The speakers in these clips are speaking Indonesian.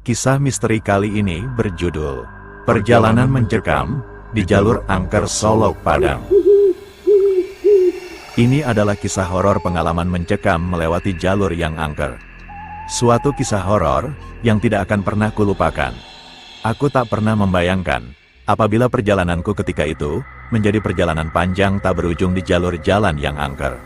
Kisah misteri kali ini berjudul Perjalanan Mencekam di Jalur Angker Solok Padang. Ini adalah kisah horor pengalaman mencekam melewati jalur yang angker. Suatu kisah horor yang tidak akan pernah kulupakan. Aku tak pernah membayangkan apabila perjalananku ketika itu menjadi perjalanan panjang tak berujung di jalur jalan yang angker.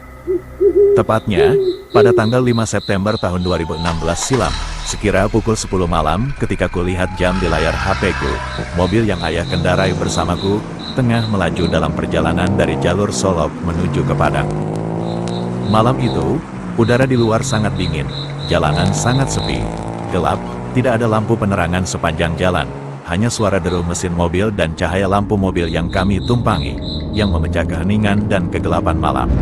Tepatnya, pada tanggal 5 September tahun 2016 silam, sekira pukul 10 malam ketika kulihat jam di layar HP-ku, mobil yang ayah kendarai bersamaku tengah melaju dalam perjalanan dari jalur Solok menuju ke Padang. Malam itu, udara di luar sangat dingin, jalanan sangat sepi, gelap, tidak ada lampu penerangan sepanjang jalan, hanya suara deru mesin mobil dan cahaya lampu mobil yang kami tumpangi, yang memecah keheningan dan kegelapan malam.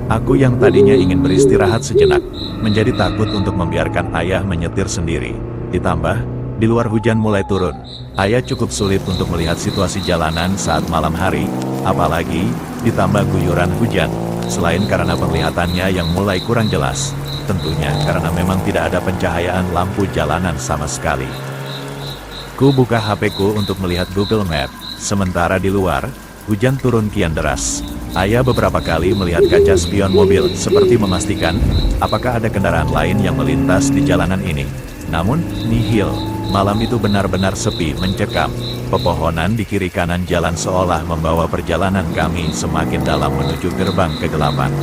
Aku yang tadinya ingin beristirahat sejenak, menjadi takut untuk membiarkan ayah menyetir sendiri. Ditambah, di luar hujan mulai turun. Ayah cukup sulit untuk melihat situasi jalanan saat malam hari, apalagi ditambah guyuran hujan. Selain karena penglihatannya yang mulai kurang jelas, tentunya karena memang tidak ada pencahayaan lampu jalanan sama sekali. Ku buka HP-ku untuk melihat Google Map, sementara di luar, hujan turun kian deras. Ayah beberapa kali melihat kaca spion mobil seperti memastikan apakah ada kendaraan lain yang melintas di jalanan ini. Namun, nihil. Malam itu benar-benar sepi mencekam. Pepohonan di kiri kanan jalan seolah membawa perjalanan kami semakin dalam menuju gerbang kegelapan.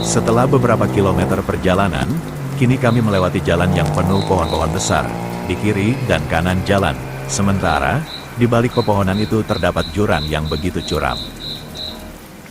Setelah beberapa kilometer perjalanan, kini kami melewati jalan yang penuh pohon-pohon besar di kiri dan kanan jalan. Sementara, di balik pepohonan itu terdapat jurang yang begitu curam.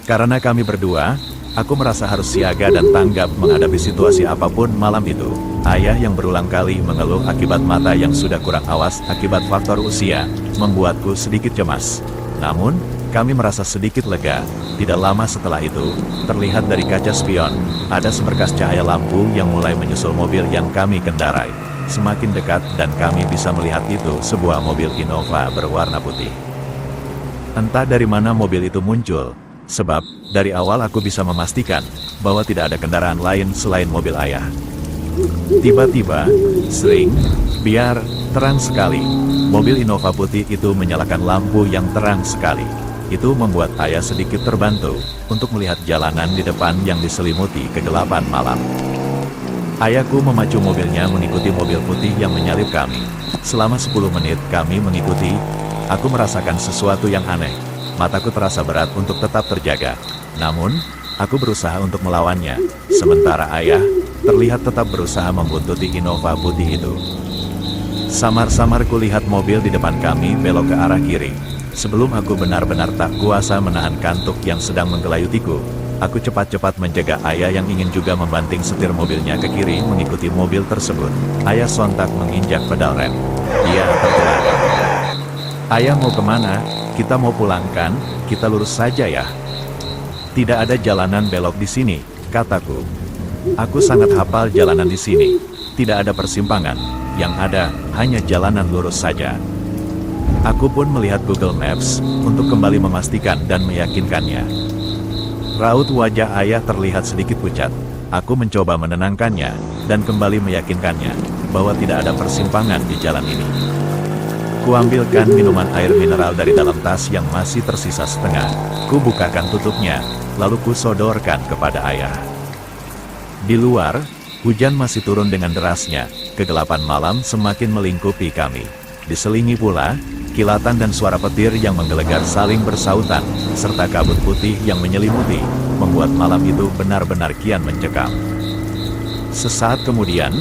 Karena kami berdua, aku merasa harus siaga dan tanggap menghadapi situasi apapun malam itu. Ayah yang berulang kali mengeluh akibat mata yang sudah kurang awas akibat faktor usia, membuatku sedikit cemas. Namun, kami merasa sedikit lega. Tidak lama setelah itu, terlihat dari kaca spion, ada seberkas cahaya lampu yang mulai menyusul mobil yang kami kendarai. Semakin dekat dan kami bisa melihat itu sebuah mobil Innova berwarna putih. Entah dari mana mobil itu muncul. Sebab, dari awal aku bisa memastikan bahwa tidak ada kendaraan lain selain mobil ayah. Tiba-tiba, sering, biar, terang sekali, mobil Innova putih itu menyalakan lampu yang terang sekali. Itu membuat ayah sedikit terbantu untuk melihat jalanan di depan yang diselimuti kegelapan malam. Ayahku memacu mobilnya mengikuti mobil putih yang menyalip kami. Selama 10 menit kami mengikuti, aku merasakan sesuatu yang aneh. Mataku terasa berat untuk tetap terjaga. Namun, aku berusaha untuk melawannya. Sementara ayah, terlihat tetap berusaha membuntuti Innova putih itu. Samar-samar kulihat mobil di depan kami belok ke arah kiri. Sebelum aku benar-benar tak kuasa menahan kantuk yang sedang menggelayutiku, aku cepat-cepat menjaga ayah yang ingin juga membanting setir mobilnya ke kiri mengikuti mobil tersebut. Ayah sontak menginjak pedal rem. Dia tertelanjang. Ayah mau kemana? Kita mau pulang kan? Kita lurus saja ya. Tidak ada jalanan belok di sini, kataku. Aku sangat hafal jalanan di sini. Tidak ada persimpangan. Yang ada hanya jalanan lurus saja. Aku pun melihat Google Maps untuk kembali memastikan dan meyakinkannya. Raut wajah ayah terlihat sedikit pucat. Aku mencoba menenangkannya dan kembali meyakinkannya bahwa tidak ada persimpangan di jalan ini. Kuambilkan minuman air mineral dari dalam tas yang masih tersisa setengah. Ku bukakan tutupnya, lalu ku sodorkan kepada ayah. Di luar, hujan masih turun dengan derasnya. Kegelapan malam semakin melingkupi kami. Diselingi pula, kilatan dan suara petir yang menggelegar saling bersautan, serta kabut putih yang menyelimuti, membuat malam itu benar-benar kian mencekam. Sesaat kemudian,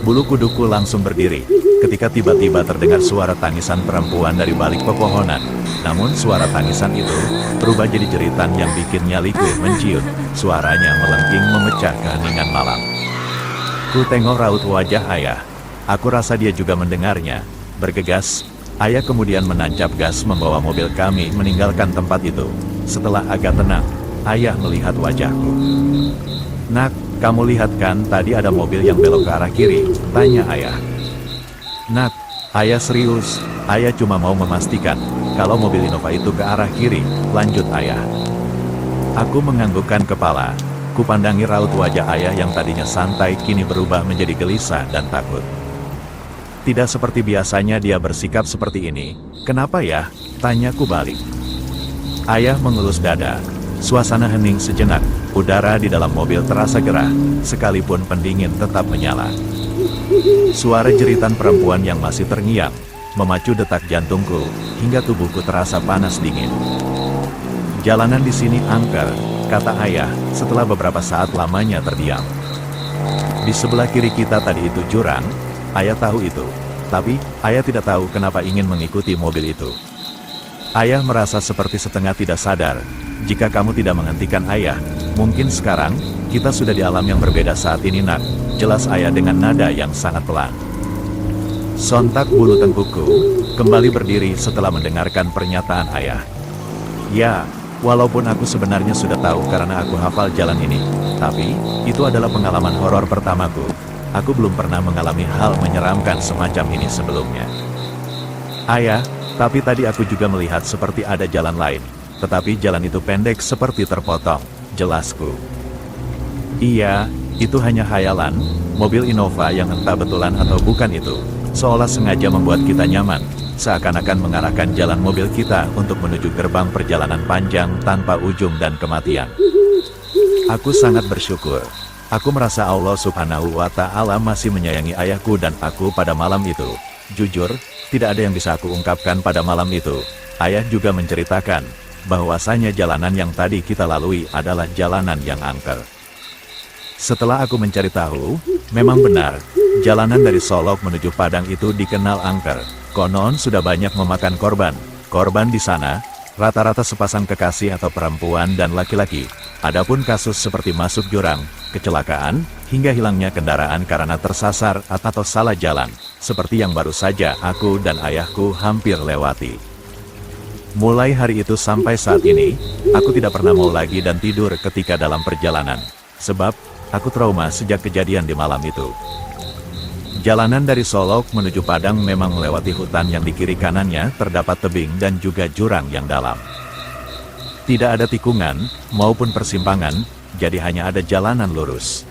bulu kuduku langsung berdiri, ketika tiba-tiba terdengar suara tangisan perempuan dari balik pepohonan. Namun suara tangisan itu berubah jadi jeritan yang bikin nyaliku menciut. Suaranya melengking memecah keheningan malam. Ku tengok raut wajah ayah. Aku rasa dia juga mendengarnya. Bergegas, ayah kemudian menancap gas membawa mobil kami meninggalkan tempat itu. Setelah agak tenang, ayah melihat wajahku. Nak, kamu lihat kan tadi ada mobil yang belok ke arah kiri? Tanya ayah. Nak, ayah serius. Ayah cuma mau memastikan kalau mobil Innova itu ke arah kiri, lanjut ayah. Aku menganggukkan kepala. Kupandangi raut wajah ayah yang tadinya santai kini berubah menjadi gelisah dan takut. Tidak seperti biasanya dia bersikap seperti ini. Kenapa ya? Tanyaku balik. Ayah mengelus dada. Suasana hening sejenak. Udara di dalam mobil terasa gerah, sekalipun pendingin tetap menyala. Suara jeritan perempuan yang masih terngiang memacu detak jantungku, hingga tubuhku terasa panas dingin. Jalanan di sini angker, kata ayah, setelah beberapa saat lamanya terdiam. Di sebelah kiri kita tadi itu jurang, ayah tahu itu. Tapi, ayah tidak tahu kenapa ingin mengikuti mobil itu. Ayah merasa seperti setengah tidak sadar. Jika kamu tidak menghentikan ayah, mungkin sekarang, kita sudah di alam yang berbeda saat ini nak, jelas ayah dengan nada yang sangat pelan. Sontak bulu tengkukku kembali berdiri setelah mendengarkan pernyataan ayah. Ya, walaupun aku sebenarnya sudah tahu karena aku hafal jalan ini, tapi, itu adalah pengalaman horor pertamaku. Aku belum pernah mengalami hal menyeramkan semacam ini sebelumnya. Ayah, tapi tadi aku juga melihat seperti ada jalan lain. Tetapi jalan itu pendek seperti terpotong, jelasku. Iya, itu hanya khayalan, mobil Innova yang entah betulan atau bukan itu. Seolah sengaja membuat kita nyaman, seakan-akan mengarahkan jalan mobil kita untuk menuju gerbang perjalanan panjang tanpa ujung dan kematian. Aku sangat bersyukur. Aku merasa Allah Subhanahu wa Ta'ala masih menyayangi ayahku dan aku pada malam itu. Jujur, tidak ada yang bisa aku ungkapkan pada malam itu. Ayah juga menceritakan bahwasanya jalanan yang tadi kita lalui adalah jalanan yang angker. Setelah aku mencari tahu, memang benar, jalanan dari Solok menuju Padang itu dikenal angker. Konon sudah banyak memakan korban. Korban di sana, rata-rata sepasang kekasih atau perempuan dan laki-laki. Adapun kasus seperti masuk jurang, kecelakaan, hingga hilangnya kendaraan karena tersasar atau salah jalan, seperti yang baru saja aku dan ayahku hampir lewati. Mulai hari itu sampai saat ini, aku tidak pernah mau lagi dan tidur ketika dalam perjalanan. Sebab, aku trauma sejak kejadian di malam itu. Jalanan dari Solok menuju Padang memang melewati hutan yang di kiri kanannya terdapat tebing dan juga jurang yang dalam. Tidak ada tikungan, maupun persimpangan, jadi hanya ada jalanan lurus.